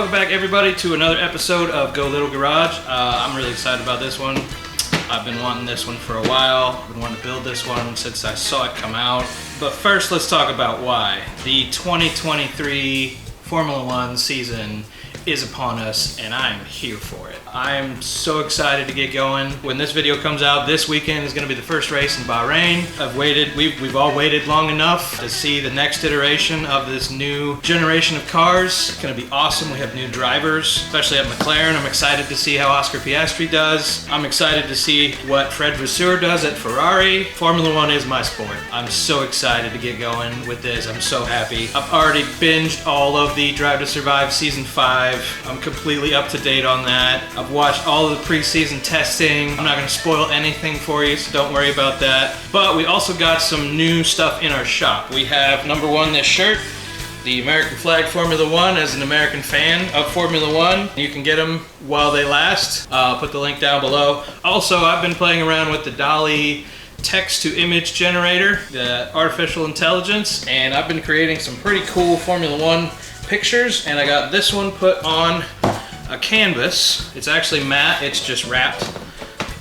Welcome back, everybody, to another episode of Go Little Garage. I'm really excited about this one. I've been wanting this one for a while. I've been wanting to build this one since I saw it come out. But first, let's talk about why. The 2023 Formula One season is upon us, and I'm here for it. I'm so excited to get going. When this video comes out, this weekend is going to be the first race in Bahrain. We've all waited long enough to see the next iteration of this new generation of cars. It's going to be awesome. We have new drivers, especially at McLaren. I'm excited to see how Oscar Piastri does. I'm excited to see what Fred Vasseur does at Ferrari. Formula One is my sport. I'm so excited to get going with this. I'm so happy. I've already binged all of the Drive to Survive Season 5. I'm completely up to date on that. I've watched all of the preseason testing. I'm not going to spoil anything for you, so don't worry about that. But we also got some new stuff in our shop. We have, number one, this shirt, the American flag Formula One. As an American fan of Formula One, you can get them while they last. I'll put the link down below. Also, I've been playing around with the DALL-E text-to-image generator, the artificial intelligence, and I've been creating some pretty cool Formula One pictures, and I got this one put on a canvas. It's actually matte, it's just wrapped,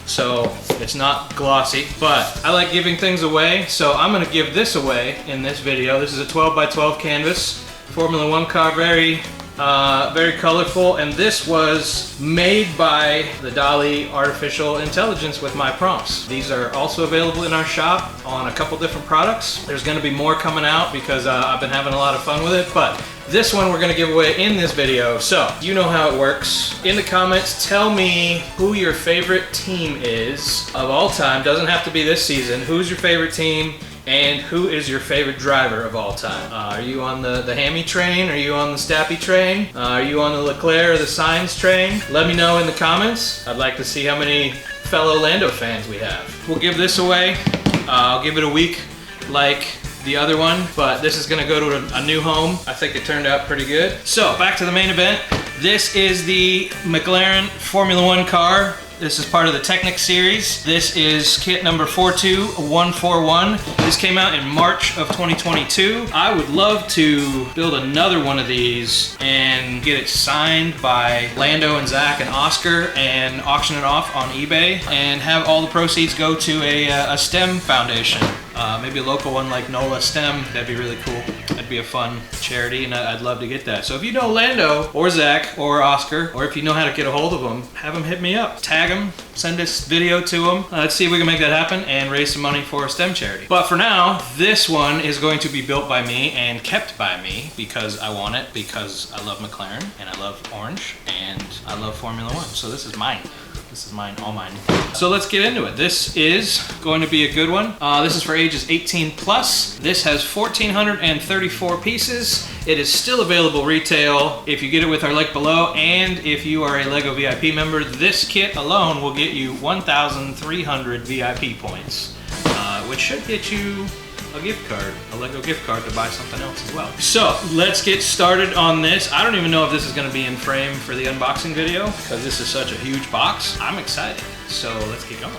so it's not glossy, but I like giving things away, so I'm gonna give this away in this video. This is a 12 by 12 canvas, Formula One car, very colorful, and this was made by the DALL-E artificial intelligence with my prompts. These are also available in our shop on a couple different products. There's going to be more coming out because I've been having a lot of fun with it, but this one we're going to give away in this video. So, you know how it works. In the comments, tell me who your favorite team is of all time. Doesn't have to be this season. Who's your favorite team? And who is your favorite driver of all time? Are you on the Hammy train? Are you on the Stappy train? Are you on the Leclerc or the Sainz train? Let me know in the comments. I'd like to see how many fellow Lando fans we have. We'll give this away. I'll give it a week like the other one, but this is gonna go to a new home. I think it turned out pretty good. So, back to the main event. This is the McLaren Formula One car. This is part of the Technic series. This is kit number 42141. This came out in March of 2022. I would love to build another one of these and get it signed by Lando and Zach and Oscar and auction it off on eBay and have all the proceeds go to a STEM foundation. Maybe a local one like NOLA STEM. That'd be really cool. That'd be a fun charity, and I'd love to get that. So if you know Lando or Zach or Oscar, or if you know how to get a hold of them, have them hit me up. Tag them, send this video to them. Let's see if we can make that happen and raise some money for a STEM charity. But for now, this one is going to be built by me and kept by me because I want it, because I love McLaren and I love orange and I love Formula One. So this is mine. This is mine, all mine. So let's get into it. This is going to be a good one. This is for ages 18 plus. This has 1,434 pieces. It is still available retail if you get it with our link below, and if you are a LEGO VIP member, this kit alone will get you 1,300 VIP points, which should get you a gift card, a LEGO gift card to buy something else as well. So let's get started on this. I don't even know if this is going to be in frame for the unboxing video because this is such a huge box. I'm excited. So let's get going.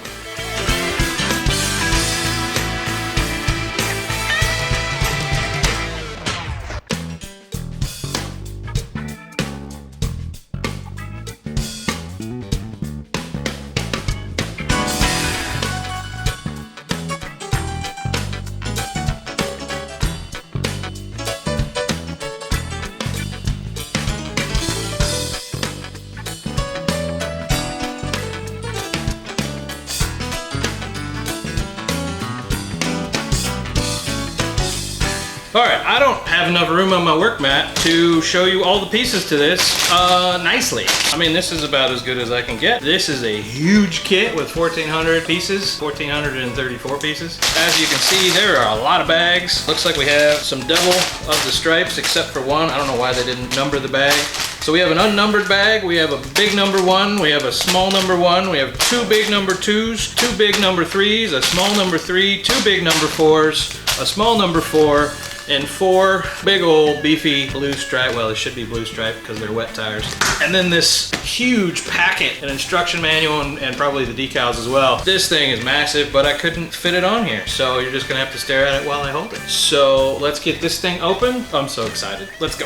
All right, I don't have enough room on my work mat to show you all the pieces to this nicely. I mean, this is about as good as I can get. This is a huge kit with 1,400 pieces, 1,434 pieces. As you can see, there are a lot of bags. Looks like we have some double of the stripes except for one. I don't know why they didn't number the bag. So we have an unnumbered bag, we have a big number 1, we have a small number 1, we have 2 big number 2s, 2 big number 3s, a small number 3, 2 big number 4s, a small number 4, and 4 big old beefy blue stripe. Well, it should be blue stripe because they're wet tires. And then this huge packet, an instruction manual, and probably the decals as well. This thing is massive, but I couldn't fit it on here, so you're just gonna have to stare at it while I hold it. So let's get this thing open. I'm so excited. Let's go.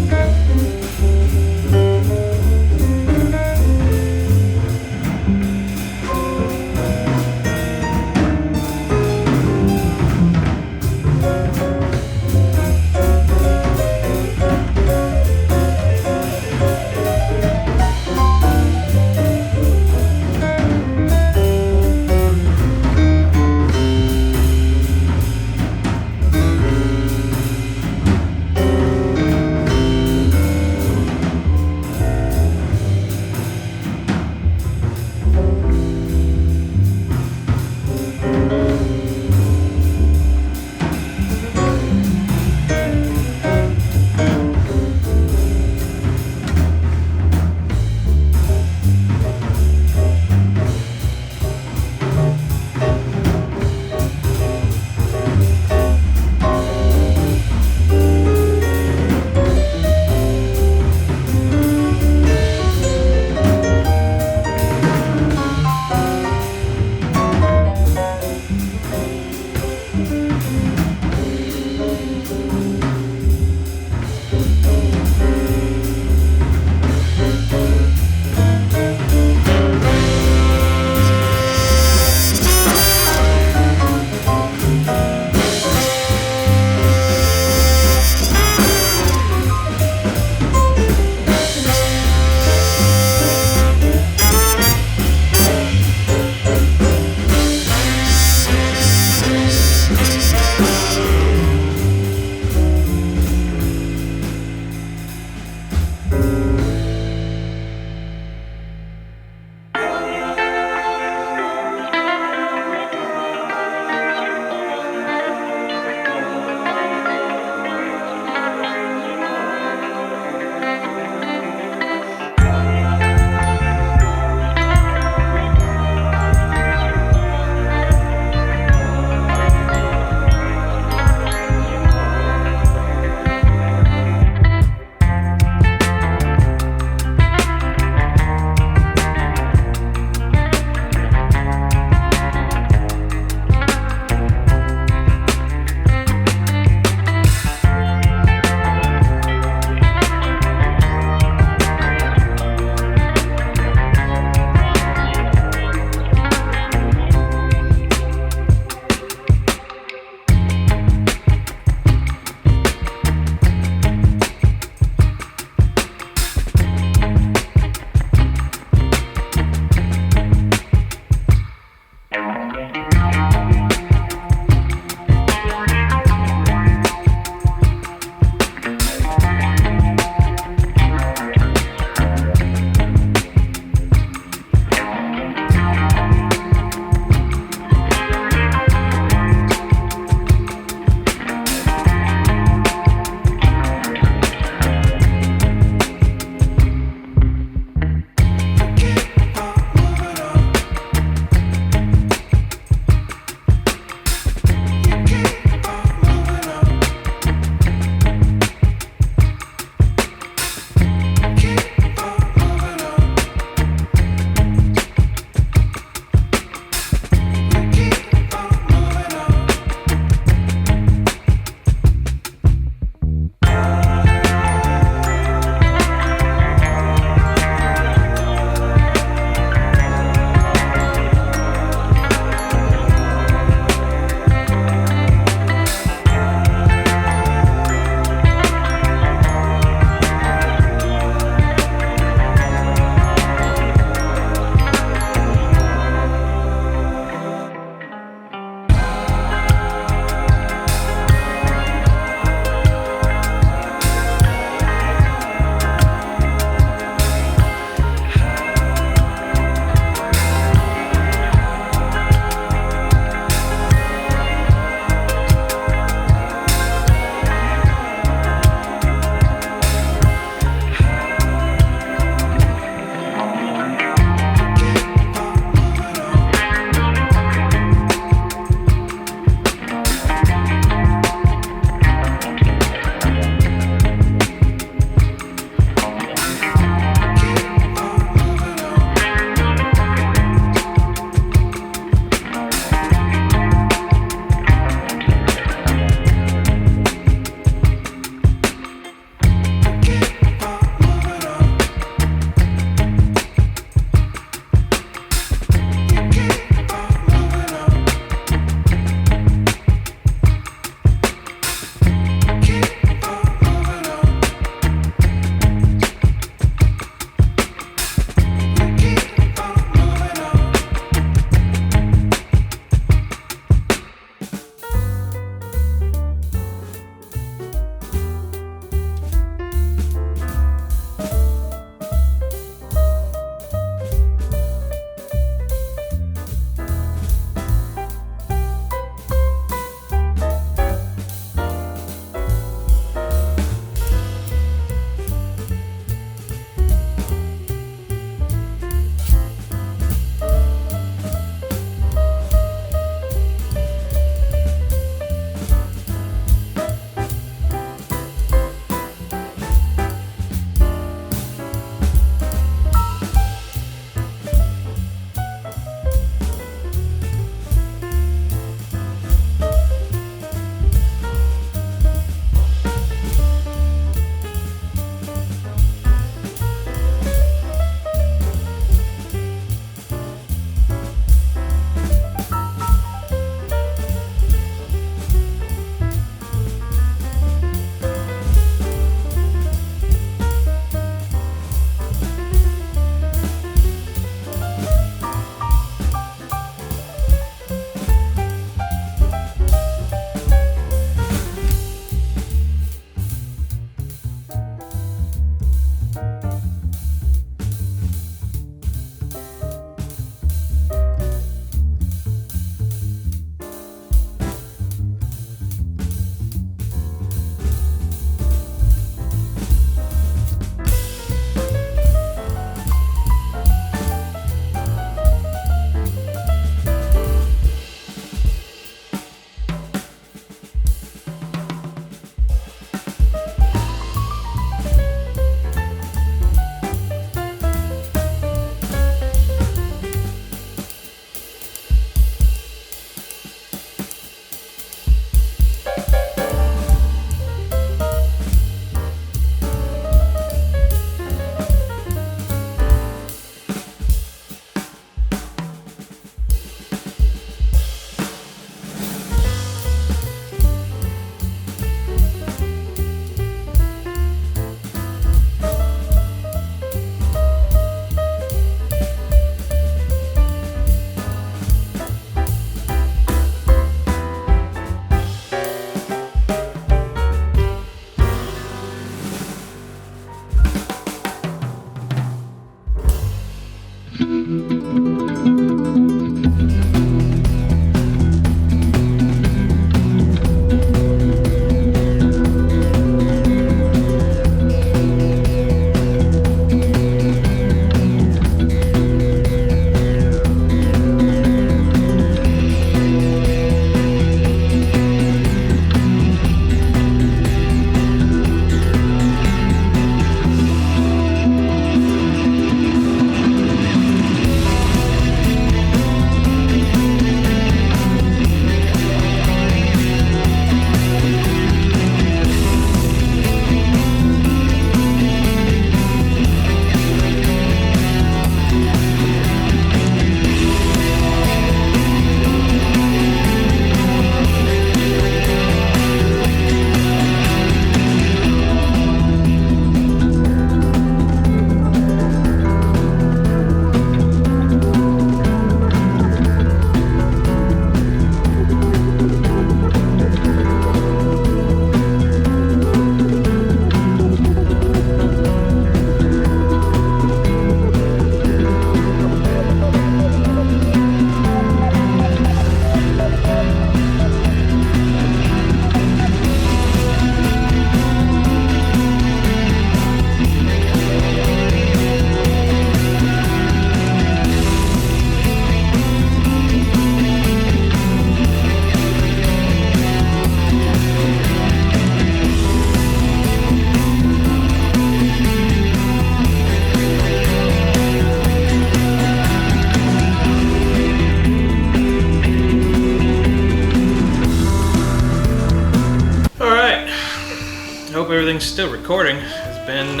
recording, still recording. It's been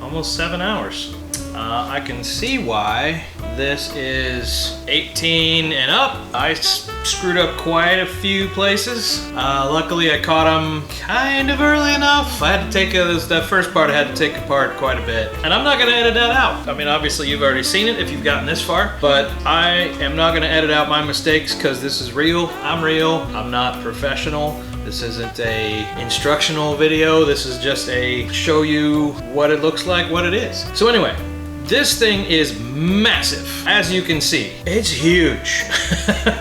almost 7 hours. I can see why this is 18 and up. I screwed up quite a few places. Luckily I caught them kind of early enough. I had to take that first part I had to take apart quite a bit. And I'm not gonna edit that out. I mean, obviously you've already seen it if you've gotten this far, but I am not gonna edit out my mistakes because this is real. I'm real, I'm not professional. This isn't a instructional video. This is just a show you what it looks like, what it is. So anyway, this thing is massive. As you can see, it's huge.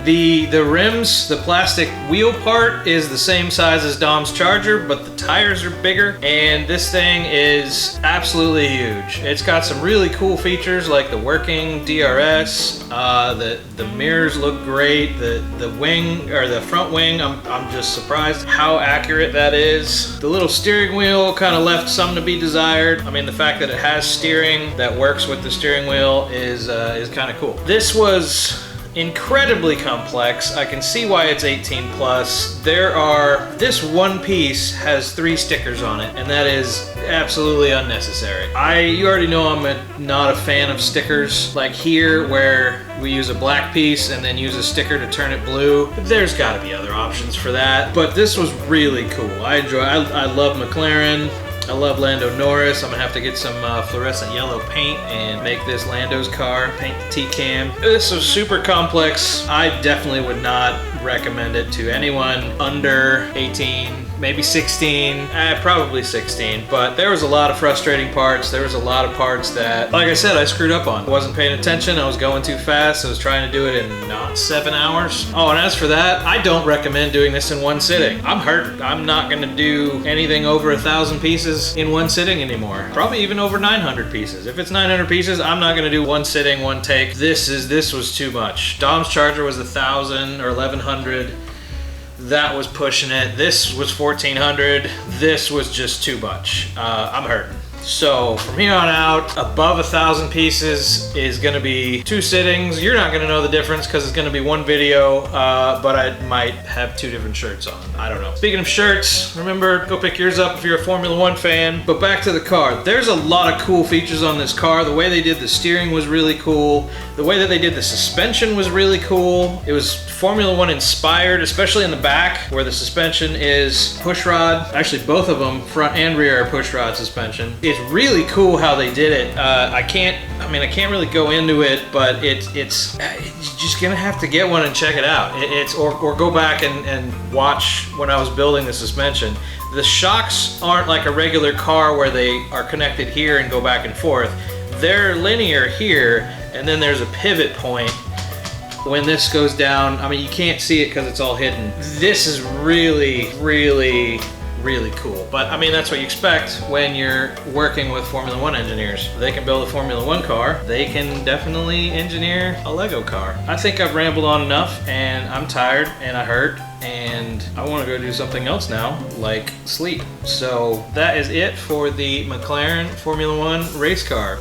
The rims, the plastic wheel part is the same size as Dom's Charger, but the tires are bigger, and this thing is absolutely huge. It's got some really cool features like the working DRS, the mirrors look great, the wing, or the front wing, I'm just surprised how accurate that is. The little steering wheel kind of left some to be desired. I mean, the fact that it has steering that works with the steering wheel is kind of cool. This was incredibly complex. I can see why it's 18 plus. This one piece has 3 stickers on it, and that is absolutely unnecessary. You already know I'm not a fan of stickers like here where we use a black piece and then use a sticker to turn it blue. There's got to be other options for that, but this was really cool. I love McLaren. I love Lando Norris. I'm gonna have to get some fluorescent yellow paint and make this Lando's car, paint the T-cam. This is super complex. I definitely would not recommend it to anyone under 18, maybe 16, probably 16, but there was a lot of frustrating parts. There was a lot of parts that, like I said, I screwed up on. I wasn't paying attention, I was going too fast, I was trying to do it in not 7 hours. Oh, and as for that, I don't recommend doing this in one sitting. I'm hurt. I'm not gonna do anything over 1,000 pieces in one sitting anymore. Probably even over 900 pieces. If it's 900 pieces, I'm not gonna do one sitting, one take. This was too much. Dom's Charger was 1,000 or 1,100. That was pushing it. This was 1,400. This was just too much. I'm hurting. So from here on out, above 1,000 pieces is gonna be 2 sittings. You're not gonna know the difference because it's gonna be one video, but I might have 2 different shirts on. I don't know. Speaking of shirts, remember, go pick yours up if you're a Formula 1 fan. But back to the car. There's a lot of cool features on this car. The way they did the steering was really cool. The way that they did the suspension was really cool. It was Formula 1 inspired, especially in the back where the suspension is push rod. Actually, both of them, front and rear, are push rod suspension. It's really cool how they did it. I can't really go into it, but it's just gonna have to get one and check it out. Or go back and watch when I was building the suspension. The shocks aren't like a regular car where they are connected here and go back and forth. They're linear here, and then there's a pivot point when this goes down. I mean, you can't see it because it's all hidden. This is really, really, really cool. But I mean, that's what you expect when you're working with Formula 1 engineers. They can build a Formula 1 car. They can definitely engineer a Lego car. I think I've rambled on enough, and I'm tired and I hurt, and I want to go do something else now, like sleep. So that is it for the McLaren Formula 1 race car.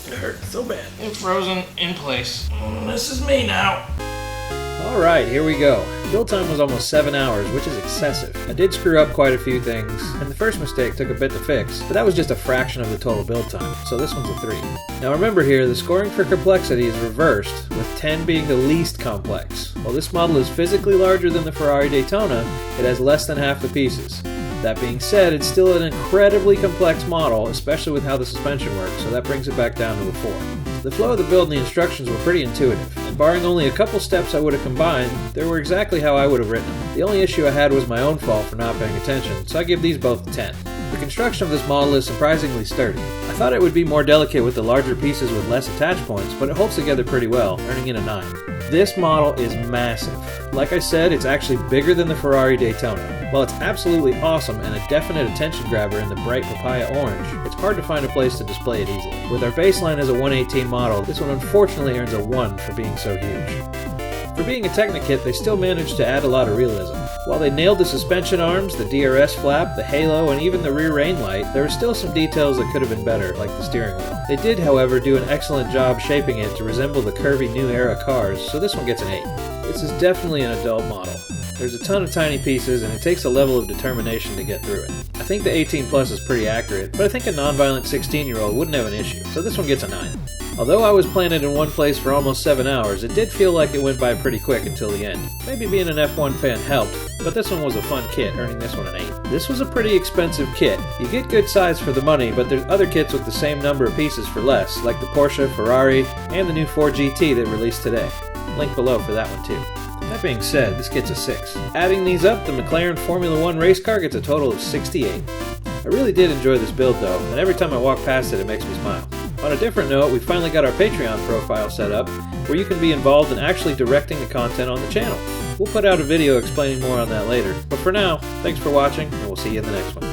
It hurt so bad. It's frozen in place. This is me now. Alright, here we go. Build time was almost 7 hours, which is excessive. I did screw up quite a few things, and the first mistake took a bit to fix, but that was just a fraction of the total build time, so this one's a 3. Now remember here, the scoring for complexity is reversed, with 10 being the least complex. While this model is physically larger than the Ferrari Daytona, it has less than half the pieces. That being said, it's still an incredibly complex model, especially with how the suspension works, so that brings it back down to a 4. The flow of the build and the instructions were pretty intuitive, and barring only a couple steps I would have combined, they were exactly how I would have written them. The only issue I had was my own fault for not paying attention, so I give these both a 10. The construction of this model is surprisingly sturdy. I thought it would be more delicate with the larger pieces with less attach points, but it holds together pretty well, earning it a 9. This model is massive. Like I said, it's actually bigger than the Ferrari Daytona. While it's absolutely awesome and a definite attention grabber in the bright papaya orange, it's hard to find a place to display it easily. With our baseline as a 118 model, this one unfortunately earns a 1 for being so huge. For being a Technikit, they still managed to add a lot of realism. While they nailed the suspension arms, the DRS flap, the halo, and even the rear rain light, there were still some details that could have been better, like the steering wheel. They did, however, do an excellent job shaping it to resemble the curvy new era cars, so this one gets an 8. This is definitely an adult model. There's a ton of tiny pieces and it takes a level of determination to get through it. I think the 18 Plus is pretty accurate, but I think a non-violent 16-year-old wouldn't have an issue, so this one gets a 9. Although I was planted in one place for almost 7 hours, it did feel like it went by pretty quick until the end. Maybe being an F1 fan helped, but this one was a fun kit, earning this one an 8. This was a pretty expensive kit. You get good size for the money, but there's other kits with the same number of pieces for less, like the Porsche, Ferrari, and the new 4GT that released today. Link below for that one too. That being said, this gets a 6. Adding these up, the McLaren Formula 1 race car gets a total of 68. I really did enjoy this build though, and every time I walk past it, it makes me smile. On a different note, we finally got our Patreon profile set up, where you can be involved in actually directing the content on the channel. We'll put out a video explaining more on that later, but for now, thanks for watching, and we'll see you in the next one.